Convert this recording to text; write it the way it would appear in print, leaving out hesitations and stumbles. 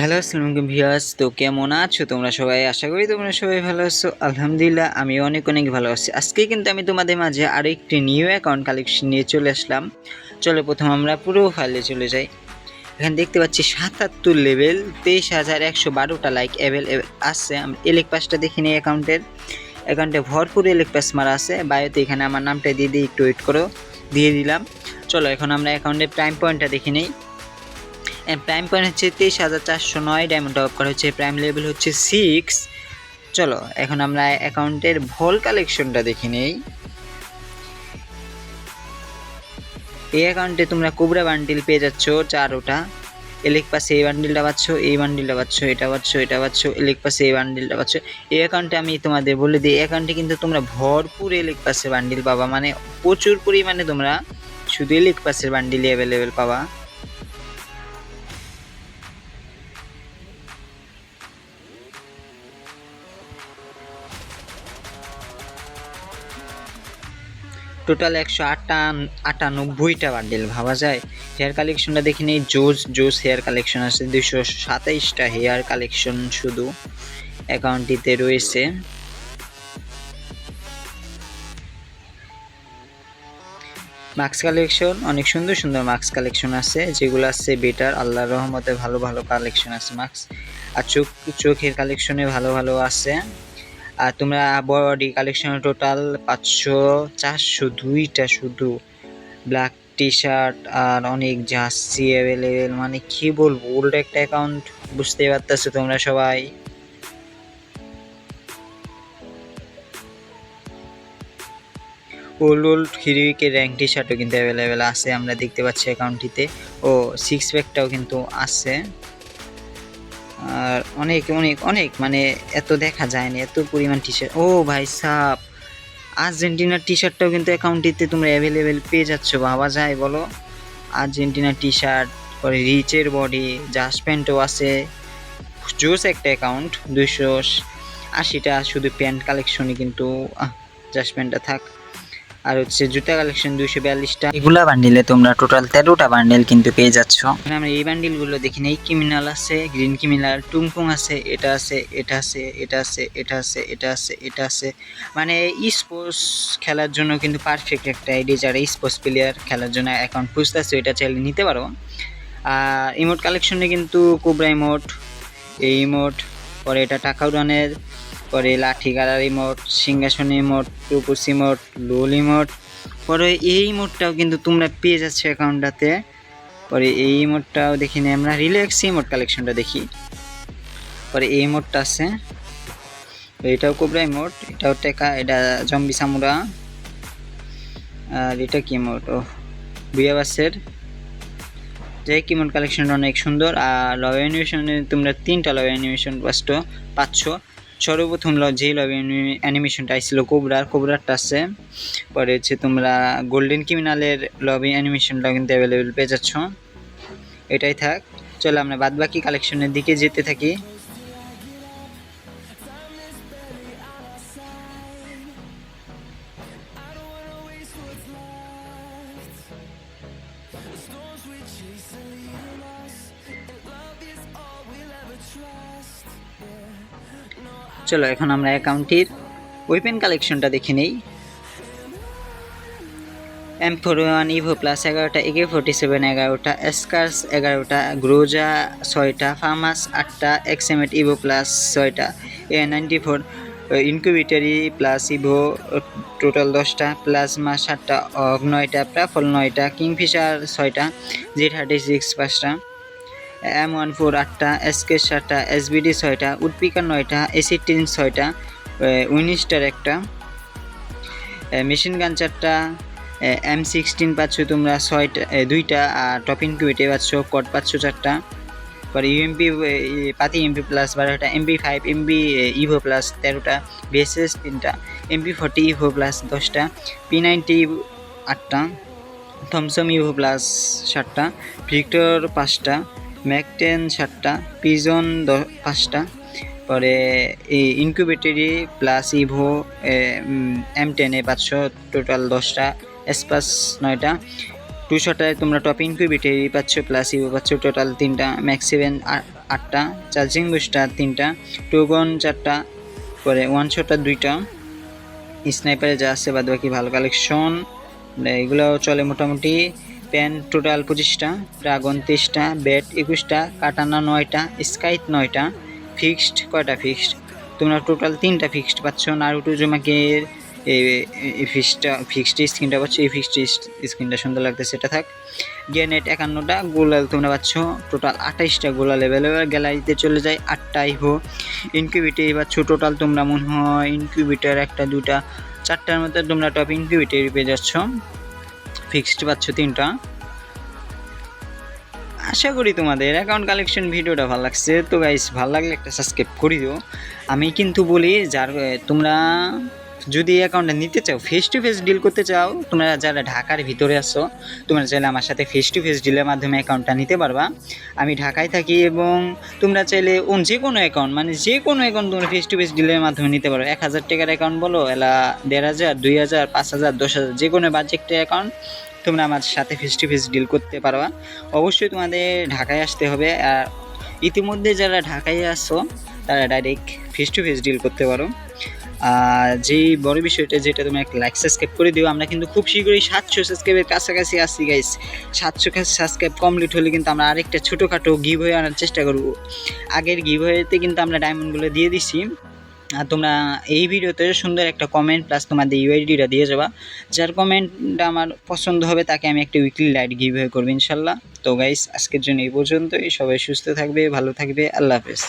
Hello আসসালামু আলাইকুম viewers, তো কেমন আছো তোমরা সবাই? আশা করি তোমরা সবাই ভালো আছো। আলহামদুলিল্লাহ আমি অনেক অনেক ভালো আছি। আজকে কিন্তু আমি তোমাদের মাঝে আরো একটি নিউ অ্যাকাউন্ট কালেকশন নিয়ে চলে আসলাম। চলো প্রথম আমরা পুরো ফাইলে চলে যাই। এখানে দেখতে পাচ্ছি ৭৭ লেভেল ২৩,১১২টা লাইক অ্যাভেলেবল আছে। আমরা এলেক পাসটা দেখে নিই অ্যাকাউন্টে ভরপুর এলেক পাস মারা আছে। বায়োতে এখানে আমার নামটা দিয়ে দিই, একটু ওয়েট করো, দিয়ে দিলাম। চলো এখন আমরা অ্যাকাউন্টের প্রাইম পয়েন্টটা দেখে নিই। প্রাইম পয়েন্ট হচ্ছে ২৩,৪০৯, ডায়মন্ড টপ করা হচ্ছে, প্রাইম লেভেল হচ্ছে 6। চলো এখন আমরা অ্যাকাউন্টের ভল কালেকশনটা দেখে নেই। এই অ্যাকাউন্টে তোমরা কোবরা বান্ডিল পেয়ে যাচ্ছ 4টা। এলেক পাশে এই বান্ডিলটা পাচ্ছ, এই বান্ডিলটা পাচ্ছ, এটা পাচ্ছ, এটা পাচ্ছ, এলেক পাশে এই বান্ডিলটা পাচ্ছ। এই অ্যাকাউন্টে আমি তোমাদের বলে দিই, এই অ্যাকাউন্টে কিন্তু তোমরা ভরপুর এলেক পাশে বান্ডিল পাবা, মানে প্রচুর পরিমাণে তোমরা শুধু এলেক পাশের বান্ডিলই অ্যাভেলেবেল পাবা। টোটাল ১৯৮টা বান্ডেল ভাবা যায়। হেয়ার কালেকশনটা দেখে নিই। জোস হেয়ার কালেকশন আছে, ২২৭টা হেয়ার কালেকশন শুধু অ্যাকাউন্টটিতে রয়েছে। মাস্ক কালেকশন অনেক সুন্দর সুন্দর মাস্ক কালেকশন আছে, যেগুলো আছে বেটার, আল্লাহর রহমতে ভালো ভালো কালেকশন আছে মাস্ক। আর চোখের কালেকশনে ভালো ভালো আছে। আর তোমরা বডি কালেকশনে টোটাল ৫০০ ৪০২টা শুধু ব্ল্যাক টি শার্ট আর অনেক জার্সি অ্যাভেলেবেল, মানে কি বলবো, ওল্ড একটা অ্যাকাউন্ট, বুঝতে পারতেছো তোমরা সবাই। ওল্ড হিরোইকের র্যাঙ্ক টি শার্টও কিন্তু অ্যাভেলেবেল আছে, আমরা দেখতে পাচ্ছি অ্যাকাউন্টটিতে। ও সিক্স প্যাকটাও কিন্তু আছে। আর অনেক অনেক অনেক মানে এত দেখা যায় না, এত পরিমাণ টি শার্ট। ও ভাই সাব, আর্জেন্টিনার টি শার্টটাও কিন্তু অ্যাকাউন্টটিতে তোমরা অ্যাভেলেবেল পেয়ে যাচ্ছ, ভাবা যায় বলো। আর্জেন্টিনার টি শার্ট, পরে রিচের বডি, জাস প্যান্টও আছে। জোস একটা অ্যাকাউন্ট, ২৮০টা শুধু প্যান্ট কালেকশনই কিন্তু, জাস প্যান্টটা থাক। আর হচ্ছে জুতা কালেকশন ২৪২টা। এগুলা বান্ডিলে তোমরা টোটাল ১৩টা বান্ডিল কিন্তু পেয়ে যাচ্ছ। আমরা এই বান্ডিলগুলো দেখি নেই। ক্রিমিনাল আছে, গ্রিন ক্রিমিনাল, টুংটুং আছে, এটা আছে, এটা আছে, এটা আছে, এটা আছে, এটা আছে, এটা আছে। মানে স্পোর্টস খেলার জন্য কিন্তু পারফেক্ট একটা আইডি, যারা স্পোর্টস প্লেয়ার খেলার জন্য অ্যাকাউন্ট খুঁজতেছে এটা চাইলে নিতে পারো। আর ইমোট কালেকশনে কিন্তু কোবরা ইমোট, এই ইমোট, পরে এটা টাকা উড়ানের, পরে লাঠি গাড়ার ইমোট, সিংহাসন ইমোট, টুকুস ইমোট, লোল ইমোট। পরে এই ইমোটটাও কিন্তু তোমরা পেয়ে যাচ্ছ অ্যাকাউন্টটাতে। পরে এই ইমোটটাও দেখি না, আমরা রিল্যাক্স ইমোট কালেকশনটা দেখি। পরে এই ইমোটটা আছে, এটাও কোবরা ইমোট, এটাও টেকা, এটা জম্বি সামুরা। আর এটা কি ইমোট, ও বুয়াবাসের। যাই কিমোট কালেকশনটা অনেক সুন্দর। আর লব অ্যানিমেশনে তোমরা 3টা লব অ্যানিমেশন পাচ্ছ। সর্বপ্রথম যে লব অ্যানিমেশনটা আসছিল কোবরারটা আছে। পরে হচ্ছে তোমরা গোল্ডেন ক্রিমিনালের লব অ্যানিমেশনটাও কিন্তু অ্যাভেলেবেল পেয়ে যাচ্ছ। এটাই থাক, চলো আমরা বাদবাকি কালেকশনের দিকে যেতে থাকি। চলো এখন আমরা অ্যাকাউন্টের ওয়েপেন কালেকশনটা দেখে নেই। M41 ইভো প্লাস 11টা, AK47 11টা, এসকার্স 11টা, গ্রোজা 6টা, ফার্মাস 8টা, এক্সএমএট ইভো প্লাস 6টা, A94 ইনকিউবেটরি প্লাস ইভো টোটাল 10টা, প্লাজমা 7টা, অগ 9টা, প্রাফল 9টা, কিংফিশার 6টা, Z36 5টা, M14 8টা, SK 7টা, SBD 6টা, উডপিকার 9টা, A16 6টা, উইনিস্টার 1টা, মেশিন গান 4টা, M16 পাচ্ছ তোমরা 2টা, আর টপ ইনকিউবেটর পাচ্ছ, কট পাচ্ছ 4টা। পরে ইউএমপি পাতি এমপি প্লাস 12টা, MP5 এমবি ইভো প্লাস 13টা, VSS 3টা, MP40 ইভো প্লাস 10টা, P90 8টা, থমসম ইভো প্লাস 7টা, ভিক্টর 5টা, ম্যাক10 7টা, পিজন 5টা। পরে এই ইনকিউবেটরি প্লাস ইভো M10 পাচ্ছ টোটাল 10টা, এসপাস 9টা, 200টায় তোমরা টপ ইনকিউবেটরি পাচ্ছ, প্লাস ইভো পাচ্ছ টোটাল 3টা, ম্যাক্স 7 8টা, চার্জিং বুস্টার 3টা, টোগন 4টা, পরে ওয়ান শটার 2টা, স্নাইপারে যা আছে বাদ বাকি ভালো কালেকশন, এগুলো চলে মোটামুটি। Pan total 25টা, dragon 23টা, bat 21টা, কাটানা 9টা, স্কাইট 9টা, fixed কয়টা ফিক্সড তোমরা টোটাল 3টা ফিক্সড পাচ্ছ। নারুটো জুমাকের এই ফিক্সড স্ক্রিনটা পাচ্ছ, এই ফিক্সড স্ক্রিনটা সুন্দর লাগতেছে, সেটা থাক। গ্রেনেড 51টা, গোলাল তোমরা পাচ্ছ টোটাল 28টা গোলাল অ্যাভেলেবেল। গ্যালারিতে চলে যায় 8টা ইভো। ইনকিউবেটর পাচ্ছ টোটাল তোমরা মনে হয় ইনকিউবেটর 1টা 2টা 4টার মধ্যে তোমরা টপ ইনকিউবেটর পেয়ে যাচ্ছ। ফিক্সড পাচ্ছ 3টা। আশা করি তোমাদের অ্যাকাউন্ট কালেকশন ভিডিওটা ভালো লাগছে। তো গাইস ভালো লাগলে একটা সাবস্ক্রাইব করে দিও। আমি কিন্তু বলি যার তোমরা যদি অ্যাকাউন্টটা নিতে চাও, ফেস টু ফেস ডিল করতে চাও, তোমরা যারা ঢাকার ভিতরে আসো তোমরা চাইলে আমার সাথে ফেস টু ফেস ডিলের মাধ্যমে অ্যাকাউন্টটা নিতে পারবা। আমি ঢাকায় থাকি এবং তোমরা চাইলে যে কোনো অ্যাকাউন্ট যে কোনো অ্যাকাউন্ট তোমরা ফেস টু ফেস ডিলের মাধ্যমে নিতে পারো। 1000 টাকার অ্যাকাউন্ট বলো, 1500, 2000, 5000, 10,000 যে কোনো বাজেটের অ্যাকাউন্ট তোমরা আমার সাথে ফেস টু ফেস ডিল করতে পারবা। অবশ্যই তোমাদের ঢাকায় আসতে হবে। আর ইতিমধ্যে যারা ঢাকায় আসো তারা direct face to face deal করতে পারো। আর যেই বড় বিষয়টা যেটা তুমি একটা লাইক সাবস্ক্রাইব করে দিও। আমরা কিন্তু খুব শীঘ্রই 700 সাবস্ক্রাইবের কাছাকাছি আসছি গাইস। 700 সাবস্ক্রাইব কমপ্লিট হলে কিন্তু আমরা আরেকটা ছোটোখাটো গিভওয়ে আনার চেষ্টা করব। আগের গিভওয়েতে কিন্তু আমরা ডায়মন্ডগুলো দিয়ে দিছি। আর তোমরা এই ভিডিওতে সুন্দর একটা কমেন্ট প্লাস তোমাদের ইউআইডিটা দিয়ে যাবা। যার কমেন্টটা আমার পছন্দ হবে তাকে আমি একটা উইকলি লাইট গিভওয়ে করবো ইনশাল্লাহ। তো গাইস আজকের জন্য এই পর্যন্তই। সবাই সুস্থ থাকবে, ভালো থাকবে, আল্লাহ হাফেজ।